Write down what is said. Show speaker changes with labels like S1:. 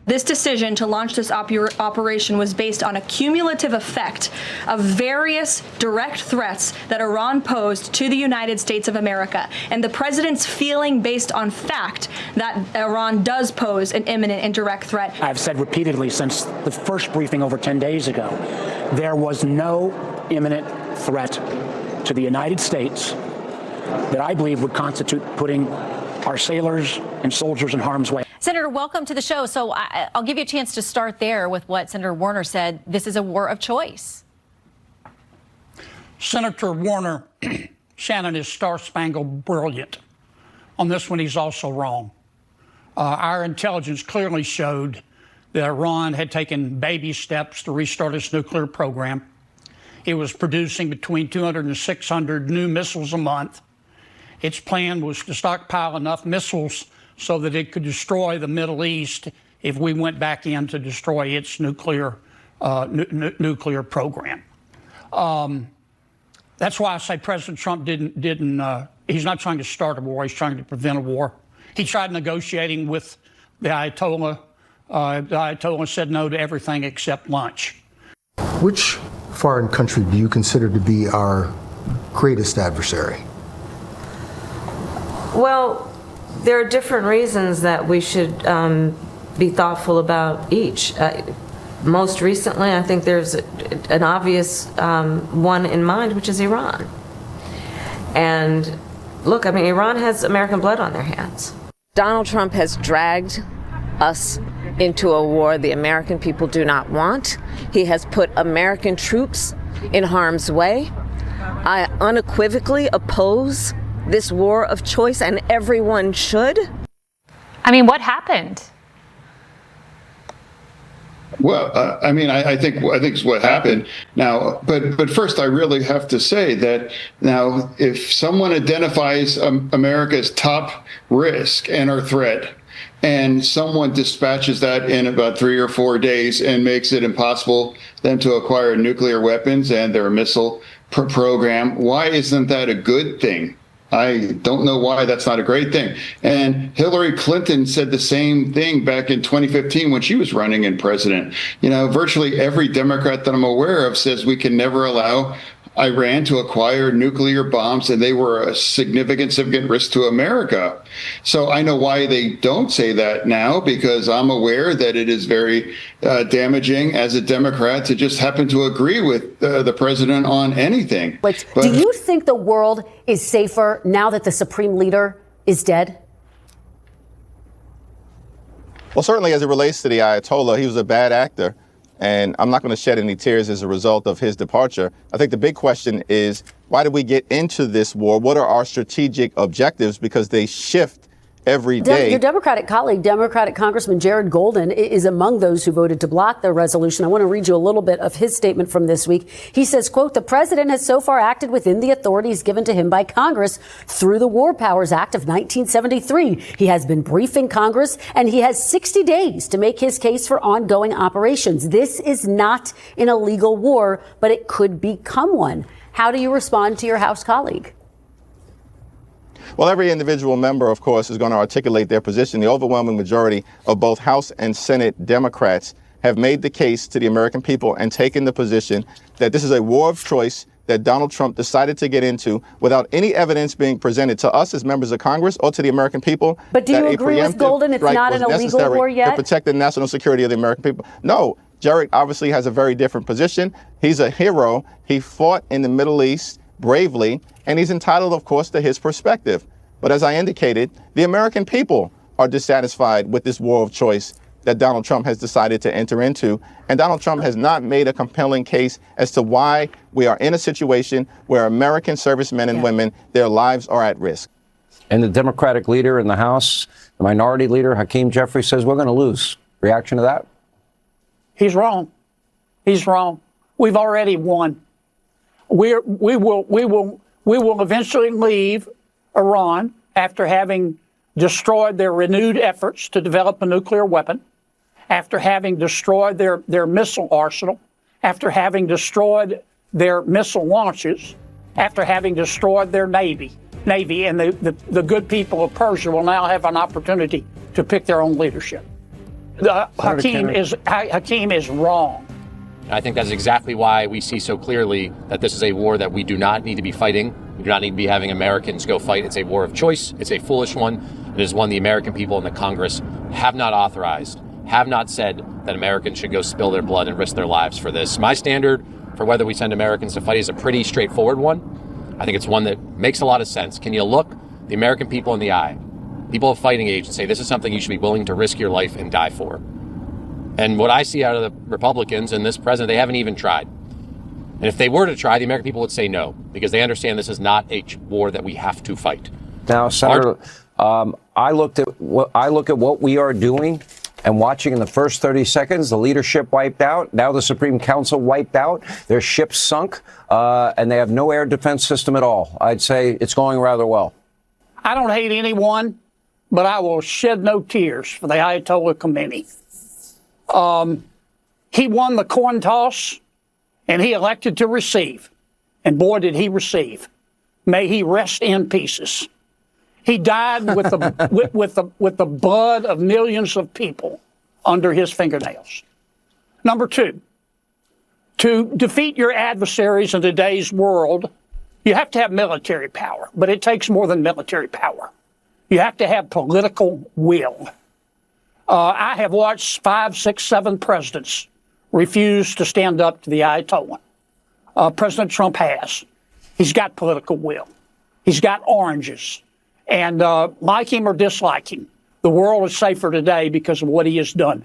S1: This decision to launch this operation was based on a cumulative effect of various direct threats that Iran posed to the United States of America, and the president's feeling based on fact that Iran does pose an imminent and direct threat.
S2: I've said repeatedly since the first briefing over 10 days ago, there was no imminent threat to the United States that I believe would constitute putting our sailors and soldiers in harm's way.
S3: Senator, welcome to the show. So I'll give you a chance to start there with what Senator Warner said. This is a war of choice.
S4: Senator Warner, Shannon is star-spangled brilliant. On this one, he's also wrong. Our intelligence clearly showed that Iran had taken baby steps to restart its nuclear program. It was producing between 200 and 600 new missiles a month. Its plan was to stockpile enough missiles so that it could destroy the Middle East if we went back in to destroy its nuclear program. That's why I say President Trump he's not trying to start a war, he's trying to prevent a war. He tried negotiating with the Ayatollah. The Ayatollah said no to everything except lunch.
S5: Which foreign country do you consider to be our greatest adversary?
S6: Well, there are different reasons that we should be thoughtful about each. Most recently, I think there's an obvious one in mind, which is Iran. And look, I mean, Iran has American blood on their hands. Donald Trump has dragged us into a war the American people do not want. He has put American troops in harm's way. I unequivocally oppose this war of choice, and everyone should.
S3: I mean, what happened?
S7: Well, I think what happened now, but first I really have to say that now, if someone identifies America's top risk and or threat, and someone dispatches that in about 3 or 4 days and makes it impossible them to acquire nuclear weapons and their missile program, why isn't that a good thing? I don't know why that's not a great thing. And Hillary Clinton said the same thing back in 2015 when she was running in president. You know, virtually every Democrat that I'm aware of says we can never allow Iran to acquire nuclear bombs, and they were a significant risk to America. So I know why they don't say that now, because I'm aware that it is very damaging as a Democrat to just happen to agree with the president on anything.
S8: But do you think the world is safer now that the supreme leader is dead?
S9: Well, certainly as it relates to the Ayatollah, he was a bad actor. And I'm not going to shed any tears as a result of his departure. I think the big question is, why did we get into this war? What are our strategic objectives? Because they shift every day.
S8: Your Democratic colleague, Democratic Congressman Jared Golden, is among those who voted to block the resolution. I want to read you a little bit of his statement from this week. He says, quote, "The president has so far acted within the authorities given to him by Congress through the War Powers Act of 1973. He has been briefing Congress, and he has 60 days to make his case for ongoing operations. This is not an illegal war, but it could become one." How do you respond to your House colleague?
S9: Well, every individual member, of course, is going to articulate their position. The overwhelming majority of both House and Senate Democrats have made the case to the American people and taken the position that this is a war of choice that Donald Trump decided to get into without any evidence being presented to us as members of Congress or to the American people.
S8: But do you agree with Golden? It's not an illegal war yet?
S9: To protect the national security of the American people. No, Jared obviously has a very different position. He's a hero. He fought in the Middle East bravely, and he's entitled, of course, to his perspective. But as I indicated, the American people are dissatisfied with this war of choice that Donald Trump has decided to enter into. And Donald Trump has not made a compelling case as to why we are in a situation where American servicemen and women, their lives are at risk.
S10: And the Democratic leader in the House, the minority leader, Hakeem Jeffries, says we're going to lose. Reaction to that?
S4: He's wrong. He's wrong. We've already won. We will eventually leave Iran after having destroyed their renewed efforts to develop a nuclear weapon, after having destroyed their missile arsenal, after having destroyed their missile launches, after having destroyed their Navy, and the good people of Persia will now have an opportunity to pick their own leadership. Hakeem is wrong.
S11: I think that's exactly why we see so clearly that this is a war that we do not need to be fighting. We do not need to be having Americans go fight. It's a war of choice. It's a foolish one. It is one the American people and the Congress have not authorized, have not said that Americans should go spill their blood and risk their lives for this. My standard for whether we send Americans to fight is a pretty straightforward one. I think it's one that makes a lot of sense. Can you look the American people in the eye, people of fighting age, and say this is something you should be willing to risk your life and die for? And what I see out of the Republicans and this president, they haven't even tried. And if they were to try, the American people would say no, because they understand this is not a war that we have to fight.
S10: Now, Senator, I look at what we are doing and watching in the first 30 seconds, the leadership wiped out. Now the Supreme Council wiped out. Their ships sunk, and they have no air defense system at all. I'd say it's going rather well.
S4: I don't hate anyone, but I will shed no tears for the Ayatollah Khomeini. He won the coin toss, and he elected to receive. And boy, did he receive. May he rest in pieces. He died with the with the blood of millions of people under his fingernails. Number two, to defeat your adversaries in today's world, you have to have military power, but it takes more than military power. You have to have political will. I have watched 5, 6, 7 presidents refuse to stand up to the Ayatollah. President Trump has. He's got political will. He's got oranges. And like him or dislike him, the world is safer today because of what he has done.